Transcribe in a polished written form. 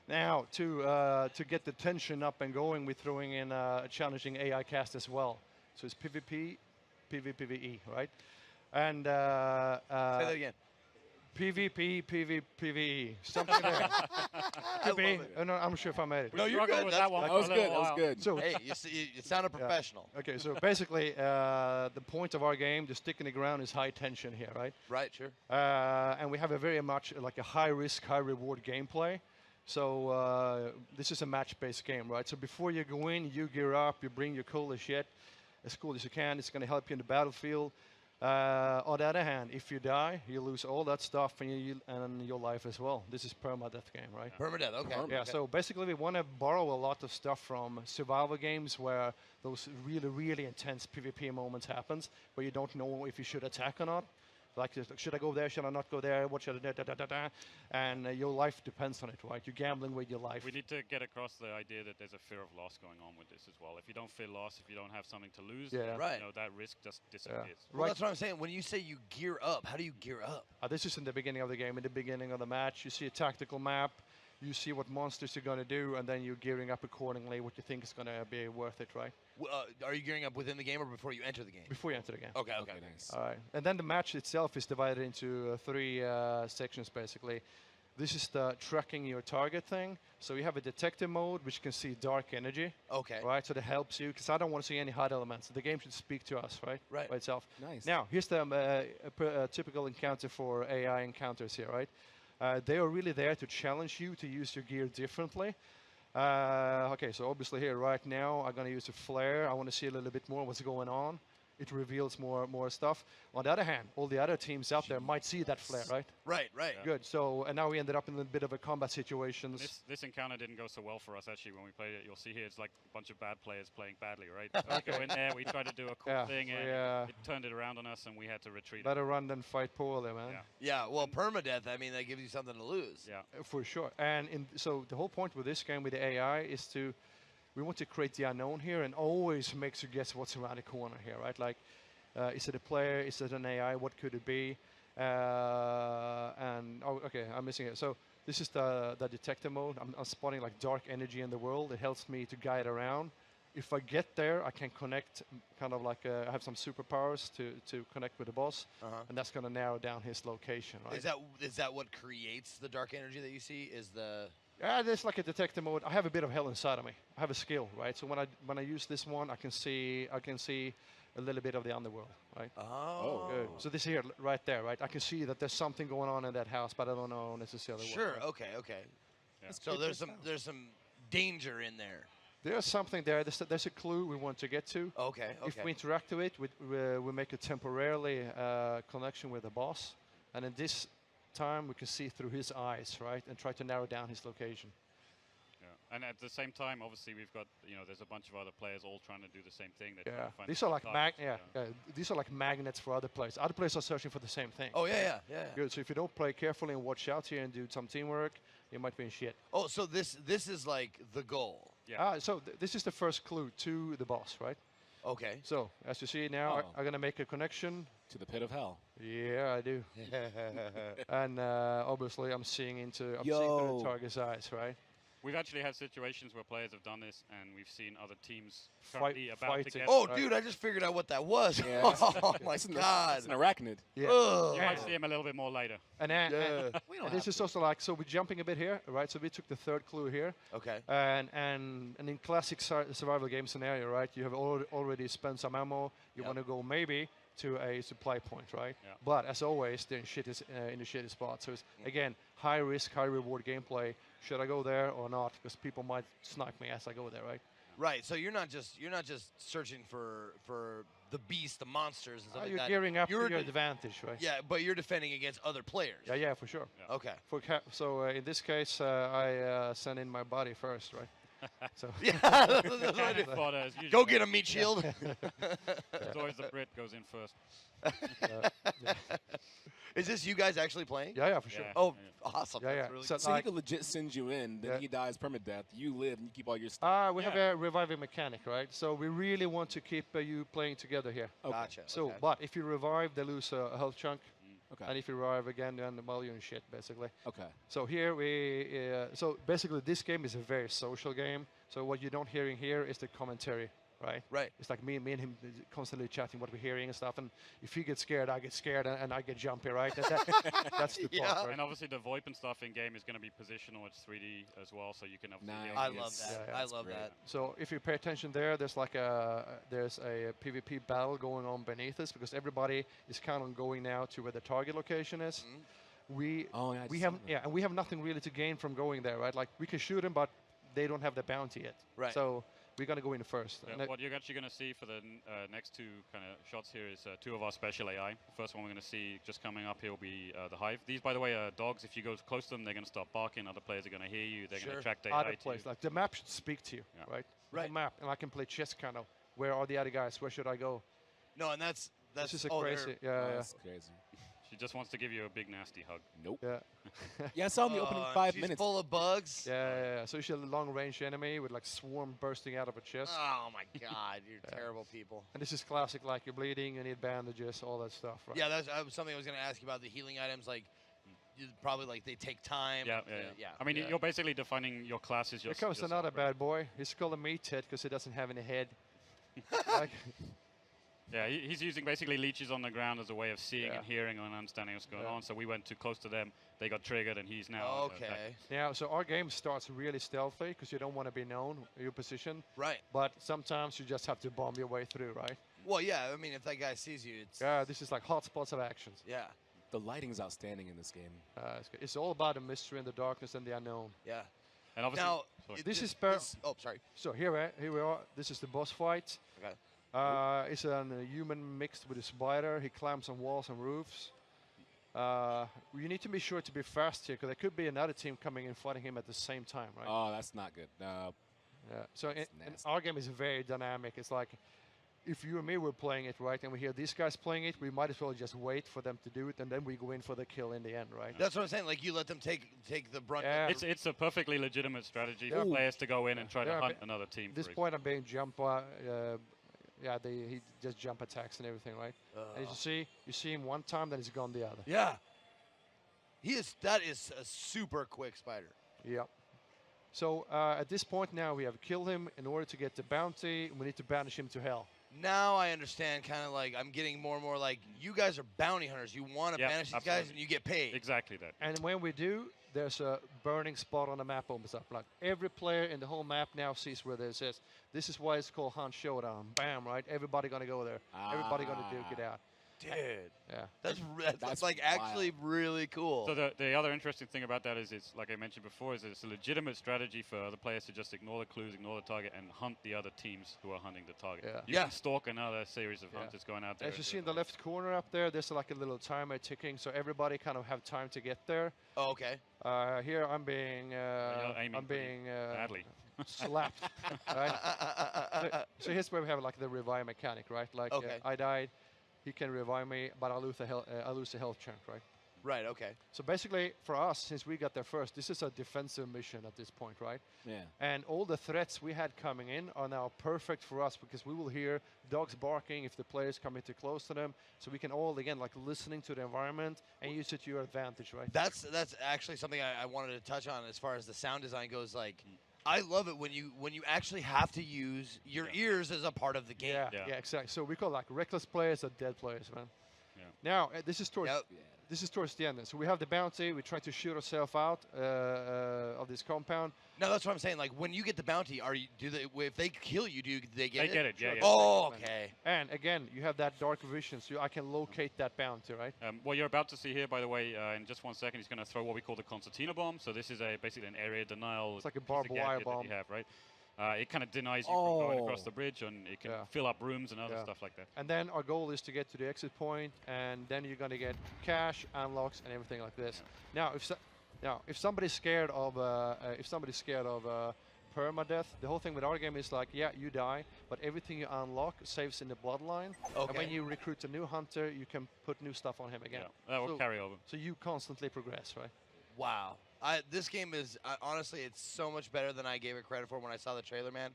Now, to get the tension up and going, we're throwing in a challenging AI cast as well. So it's PvP, PvPvE, right? And Say that again. PvP, PvPvE, something there. Could be. No, I'm sure if I made it. No, you're good. With that one. That was good. That was good. So, Hey, you sounded professional. okay, so basically, the point of our game, the stick in the ground, is high tension here, right? Right, sure. And we have a very much like a high risk, high reward gameplay. So this is a match-based game, right? So before you go in, you gear up, you bring your coolest shit, as cool as you can. It's going to help you in the battlefield. On the other hand, if you die, you lose all that stuff and your life as well. This is permadeath game, right? Permadeath, okay. Yeah, okay. so basically we want to borrow a lot of stuff from survival games where those really, really intense PvP moments happens, where you don't know if you should attack or not. Like, should I go there? Should I not go there? What should I do? Da, da, da, da. And your life depends on it, right? You're gambling with your life. We need to get across the idea that there's a fear of loss going on with this as well. If you don't feel loss, if you don't have something to lose, Yeah. Right. you know, that risk just disappears. Well, that's what I'm saying. When you say you gear up, how do you gear up? This is in the beginning of the game. In the beginning of the match, you see a tactical map. You see what monsters you're going to do, and then you're gearing up accordingly, what you think is going to be worth it, right? Are you gearing up within the game or before you enter the game? Before you enter the game. Okay, okay. Okay, nice. All right. And then the match itself is divided into three sections, basically. This is the tracking your target thing. So you have a detective mode, which can see dark energy. Okay. Right, so that helps you, because I don't want to see any HUD elements. The game should speak to us, right? Right. By itself. Nice. Now, here's the typical encounter for AI encounters here, right? They are really there to challenge you to use your gear differently. Okay, so obviously here right now, I'm going to use a flare. I want to see a little bit more what's going on. It reveals more stuff. On the other hand, all the other teams out there might see that flare, right? Right, right. Yeah. Good. So, and now we ended up in a bit of a combat situation. This encounter didn't go so well for us, actually, when we played it. You'll see here, it's like a bunch of bad players playing badly, right? We go in there, we tried to do a cool thing, and it turned it around on us, and we had to retreat. Better run than fight poorly, man. Yeah. Yeah, well, permadeath, I mean, that gives you something to lose. Yeah. For sure. And so the whole point with this game with the AI is we want to create the unknown here and always makes you guess what's around the corner here, right? Like, is it a player? Is it an AI? What could it be? Okay, I'm missing it. So this is the detector mode. I'm spotting like dark energy in the world. It helps me to guide around. If I get there, I can connect, kind of like I have some superpowers to connect with the boss, and that's going to narrow down his location, right? Is that what creates the dark energy that you see? Is the Yeah, there's like a detector mode. I have a bit of hell inside of me. I have a skill, right? So when I use this one, I can see a little bit of the underworld, right? Oh. Good. So this here, right there, right? I can see that there's something going on in that house, but I don't know necessarily what. Sure. Okay. Okay. Yeah. So there's some danger in there. There's something there. There's a clue we want to get to. Okay. Okay. If we interact with it, we make a temporarily connection with the boss, and in this time we can see through his eyes, right, and try to narrow down his location. Yeah. And at the same time, obviously, we've got, there's a bunch of other players all trying to do the same thing. Yeah. These are like these are like magnets for other players. Other players are searching for the same thing. Oh yeah. Good. So if you don't play carefully and watch out here and do some teamwork, you might be in shit. Oh, so this is like the goal. Yeah. So this is the first clue to the boss, right? Okay. So as you see now, I'm gonna make a connection to the pit of hell. Yeah, I do. And obviously, I'm seeing through the target's eyes, right? We've actually had situations where players have done this, and we've seen other teams fighting. Oh, dude, I just figured out what that was. Yeah. Oh, my God. It's an arachnid. Yeah. You might see him a little bit more later. And this is also like, so we're jumping a bit here, right? So we took the third clue here. Okay. And in classic survival game scenario, right, you have already spent some ammo. You want to go maybe to a supply point, right? Yeah. But as always, they're in the shitty spot. So it's, again, high risk, high reward gameplay. Should I go there or not? Because people might snipe me as I go there, right? Right. So you're not just searching for the beast, the monsters, and stuff like you're that. Gearing up to your advantage, right? Yeah, but you're defending against other players. Yeah, for sure. Yeah. Okay. So in this case, I send in my body first, right? So yeah. Go get a meat shield. It's always the Brit goes in first. Is this you guys actually playing? Yeah, for sure. Yeah. Oh, awesome. Yeah, That's really so, So he could legit send you in, then he dies permadeath, you live, and you keep all your stuff. we have a reviving mechanic, right? So we really want to keep you playing together here. Gotcha. So, okay. but if you revive, they lose a health chunk. Okay. And if you revive again, then well, you're in shit, basically. Okay. So here so basically this game is a very social game. So what you don't hearing here is the commentary, right? Right. It's like me and him constantly chatting what we're hearing and stuff. And if he gets scared, I get scared, and I get jumpy, right? That's the part, right? And obviously the VoIP and stuff in game is going to be positional. It's 3D as well, so you can obviously. Nice. I love that. Yeah, I love that. So if you pay attention there, there's like a PvP battle going on beneath us because everybody is kind of going now to where the target location is. We have nothing really to gain from going there, right? Like we can shoot them, but they don't have the bounty yet. Right. So we're gonna go in first. Yeah, what you're actually going to see for the next two kind of shots here is two of our special AI. The first one we're going to see just coming up here will be the Hive. These, by the way, are dogs. If you go close to them, they're going to start barking. Other players are going to hear you. They're going to attract AI Other to players, you. like the map should speak to you, right? Right. The map, and I can play chess kind of. Where are the other guys? Where should I go? No, and that's This is a oh, crazy. That's crazy. She just wants to give you a big nasty hug. Nope. Yeah. Yeah, I saw in the opening 5 she's minutes. full of bugs. Yeah. So she's a long-range enemy with like swarm bursting out of her chest. Oh my God, you're terrible people. And this is classic, like you're bleeding, you need bandages, all that stuff, right? Yeah, that's something I was going to ask you about the healing items. Like, probably like they take time. Yeah. I mean, you're basically defining your class as your. Here comes another bad boy. He's called a meathead because he doesn't have any head. Like, yeah, he's using basically leeches on the ground as a way of seeing and hearing and understanding what's going on. So we went too close to them. They got triggered, and he's now. Okay. Now, so our game starts really stealthy because you don't want to be known your position. Right. But sometimes you just have to bomb your way through, right? Well, yeah. I mean, if that guy sees you, it's. Yeah, this is like hotspots of actions. Yeah. The lighting's outstanding in this game. It's all about the mystery and the darkness and the unknown. Yeah. And obviously, now, this is oh, sorry. So here we are. This is the boss fight. Okay. It's a human mixed with a spider. He climbs on walls and roofs. You need to be sure to be fast here, because there could be another team coming and fighting him at the same time, right? Oh, that's not good. No. Yeah. So our game is very dynamic. It's like, if you and me were playing it, right, and we hear these guys playing it, we might as well just wait for them to do it, and then we go in for the kill in the end, right? That's what I'm saying. Like, you let them take the brunt. Yeah. It's a perfectly legitimate strategy for players to go in and try to hunt another team. At this point, I'm being jumped by. He just jump attacks and everything, right? And you see him one time, then he's gone the other. Yeah. That is a super quick spider. Yep. So at this point now, we have killed him. In order to get the bounty, we need to banish him to hell. Now I understand, kind of like, I'm getting more and more like, you guys are bounty hunters. You want to banish these guys, and you get paid. Exactly that. And when we do, there's a burning spot on the map opens up. Like, every player in the whole map now sees where this is. This is why it's called Hunt Showdown. Bam, right? Everybody gonna go there. Everybody gonna duke it out. Dude. Yeah. That's like actually really cool. So the other interesting thing about that is, it's like I mentioned before, is it's a legitimate strategy for other players to just ignore the clues, ignore the target, and hunt the other teams who are hunting the target. Yeah. You can stalk another series of hunters going out there. As you see in the left corner up there, there's like a little timer ticking, so everybody kind of have time to get there. Oh, okay. Here I'm being badly slapped. Right? So here's where we have like the revive mechanic, right? Like I died, he can revive me, but I lose the health chunk, right? Right. Okay. So basically, for us, since we got there first, this is a defensive mission at this point, right? Yeah. And all the threats we had coming in are now perfect for us, because we will hear dogs barking if the players coming too close to them. So we can all, again, like listening to the environment and use it to your advantage, right? That's actually something I wanted to touch on as far as the sound design goes. Like, I love it when you actually have to use your ears as a part of the game. Yeah, exactly. So we call like reckless players or dead players, man. Yeah. Now this is towards the end. So we have the bounty. We try to shoot ourselves out of this compound. No, that's what I'm saying. Like, when you get the bounty, if they kill you, do they get it? They get it. Yeah. Oh, okay. And again, you have that dark vision, so I can locate that bounty, right? What you're about to see here, by the way, in just 1 second, he's going to throw what we call the concertina bomb. So this is basically an area denial. It's like a barbed wire bomb. You have, right? It kind of denies you from going across the bridge, and it can fill up rooms and other stuff like that. And then our goal is to get to the exit point, and then you're going to get cash, unlocks, and everything like this. Now, if somebody's scared of permadeath, the whole thing with our game is like, you die, but everything you unlock saves in the bloodline. Okay. And when you recruit a new hunter, you can put new stuff on him again. Yeah, that will carry over. So you constantly progress, right? Wow. This game is, honestly, it's so much better than I gave it credit for when I saw the trailer, man.